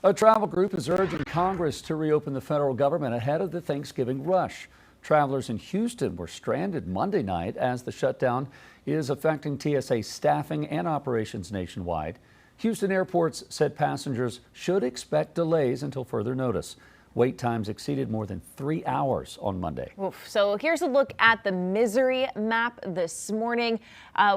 A travel group is urging Congress to reopen the federal government ahead of the Thanksgiving rush. Travelers in Houston were stranded Monday night as the shutdown is affecting TSA staffing and operations nationwide. Houston airports said passengers should expect delays until further notice. Wait times exceeded more than 3 hours on Monday. Oof. So here's a look at the misery map this morning.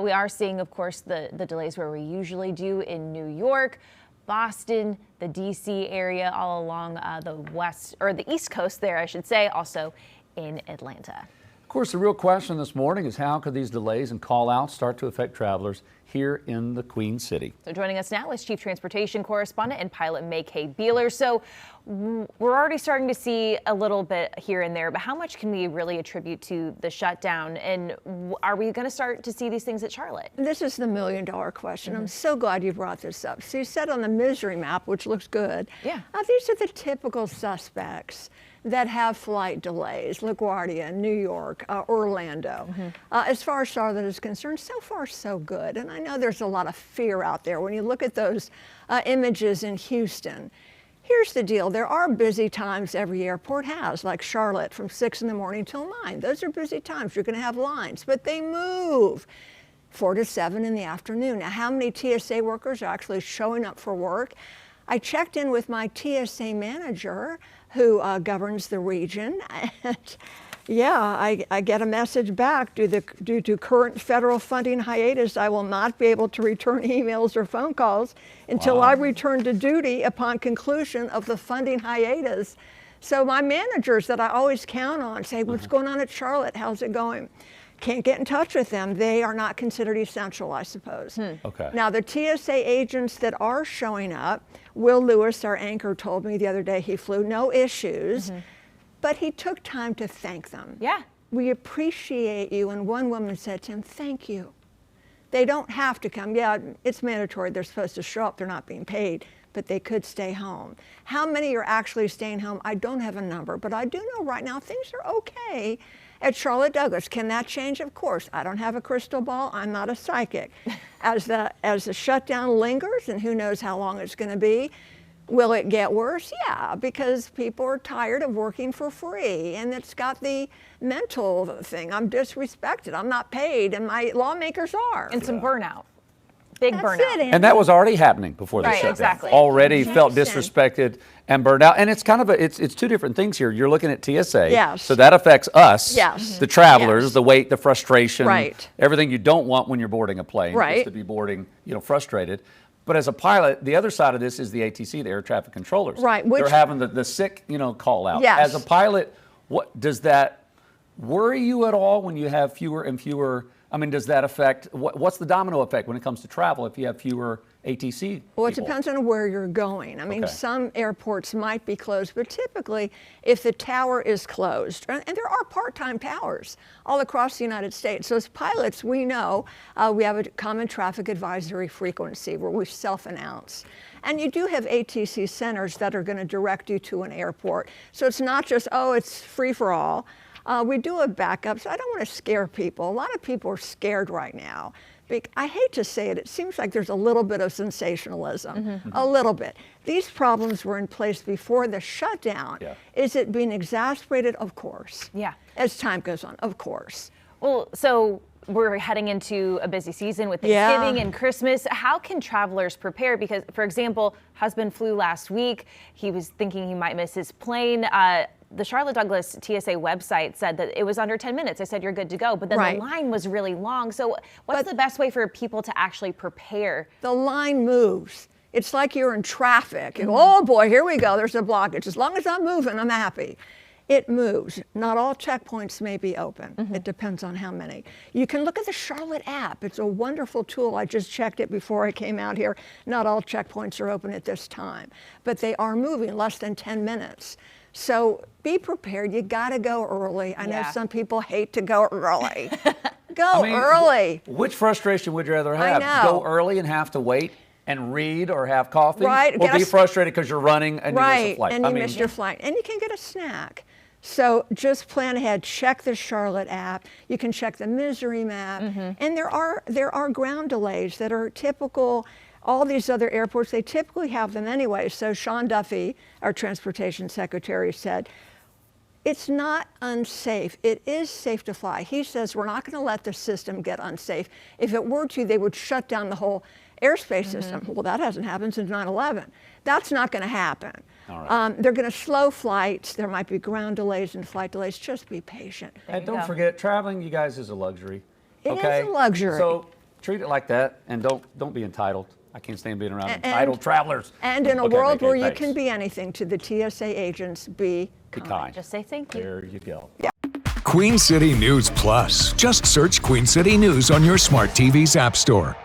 We are seeing, of course, the delays where we usually do in New York, Boston, the DC area, all along the west or the east coast there, I should say, also in Atlanta. Of course, the real question this morning is how could these delays and call-outs start to affect travelers here in the Queen City? So joining us now is Chief Transportation Correspondent and pilot May-Kay Beeler. So we're already starting to see a little bit here and there, but how much can we really attribute to the shutdown? And are we going to start to see these things at Charlotte? This is the million-dollar question. I'm so glad you brought this up. So you said on the misery map, which looks good, yeah. These are the typical suspects that have flight delays: LaGuardia, New York, Orlando. As far as Charlotte is concerned, so far so good. And I know there's a lot of fear out there when you look at those images in Houston. Here's the deal. There are busy times every airport has, like Charlotte, from 6 in the morning till 9. Those are busy times. You're going to have lines, but they move 4 to 7 in the afternoon. Now, how many TSA workers are actually showing up for work? I checked in with my TSA manager who governs the region, and yeah, I get a message back: due to current federal funding hiatus, I will not be able to return emails or phone calls until I return to duty upon conclusion of the funding hiatus. So my managers that I always count on say, what's going on at Charlotte? How's it going? Can't get in touch with them. They are not considered essential, I suppose. Okay. Now, the TSA agents that are showing up, Will Lewis, our anchor, told me the other day he flew, no issues, but he took time to thank them. Yeah. We appreciate you. And one woman said to him, thank you. They don't have to come. Yeah, it's mandatory. They're supposed to show up. They're not being paid, but they could stay home. How many are actually staying home? I don't have a number, but I do know right now things are okay at Charlotte Douglas. Can that change? Of course. I don't have a crystal ball. I'm not a psychic. As the shutdown lingers, and who knows how long it's going to be, will it get worse? Yeah, because people are tired of working for free, and it's got the mental thing. I'm disrespected. I'm not paid, and my lawmakers are. And some burnout. Big burnout. And that was already happening before the shutdown. Exactly. Already felt disrespected and burned out. And it's kind of it's two different things here. You're looking at TSA. Yes. So that affects us, the travelers, Yes. the wait, the frustration, Right. everything you don't want when you're boarding a plane. Right. Is to be boarding, frustrated. But as a pilot, the other side of this is the ATC, the air traffic controllers. Right. They're having the sick, call out. Yes. As a pilot, what does that worry you at all when you have fewer and fewer? I mean, does that affect, what's the domino effect when it comes to travel if you have fewer ATC Well, it people? depends on where you're going. I mean, some airports might be closed, but typically if the tower is closed, and there are part-time towers all across the United States. So as pilots, we know we have a common traffic advisory frequency where we self-announce. And you do have ATC centers that are going to direct you to an airport. So it's not just, it's free for all. We do have backups. I don't want to scare people. A lot of people are scared right now. I hate to say it, it seems like there's a little bit of sensationalism, a little bit. These problems were in place before the shutdown. Yeah. Is it being exacerbated? Of course. Yeah. As time goes on, of course. Well, so we're heading into a busy season with Thanksgiving and Christmas. How can travelers prepare? Because, for example, husband flew last week. He was thinking he might miss his plane. The Charlotte Douglas TSA website said that it was under 10 minutes. I said, you're good to go. But then the line was really long. So what's the best way for people to actually prepare? The line moves. It's like you're in traffic. You go, oh boy, here we go. There's a blockage. As long as I'm moving, I'm happy. It moves. Not all checkpoints may be open. It depends on how many. You can look at the Charlotte app. It's a wonderful tool. I just checked it before I came out here. Not all checkpoints are open at this time, but they are moving less than 10 minutes. So be prepared. You got to go early. I know some people hate to go early. Go early. Which frustration would you rather have? I know. Go early and have to wait and read or have coffee? Right. Or be frustrated because you're running and you miss a flight? And you missed your flight. And you can get a snack. So just plan ahead. Check the Charlotte app. You can check the misery map. And there are ground delays that are typical all these other airports, they typically have them anyway. So Sean Duffy, our transportation secretary, said, it's not unsafe. It is safe to fly. He says we're not going to let the system get unsafe. If it were to, they would shut down the whole airspace system. Well, that hasn't happened since 9/11. That's not going to happen. All right. They're going to slow flights. There might be ground delays and flight delays. Just be patient. And don't forget, traveling, you guys, is a luxury. It okay? is a luxury. So treat it like that, and don't be entitled. I can't stand being around entitled travelers. And in a Okay, world okay, where thanks. you can be anything, to the TSA agents, be kind. Just say thank you. There you go. Queen City News Plus. Just search Queen City News on your smart TV's app store.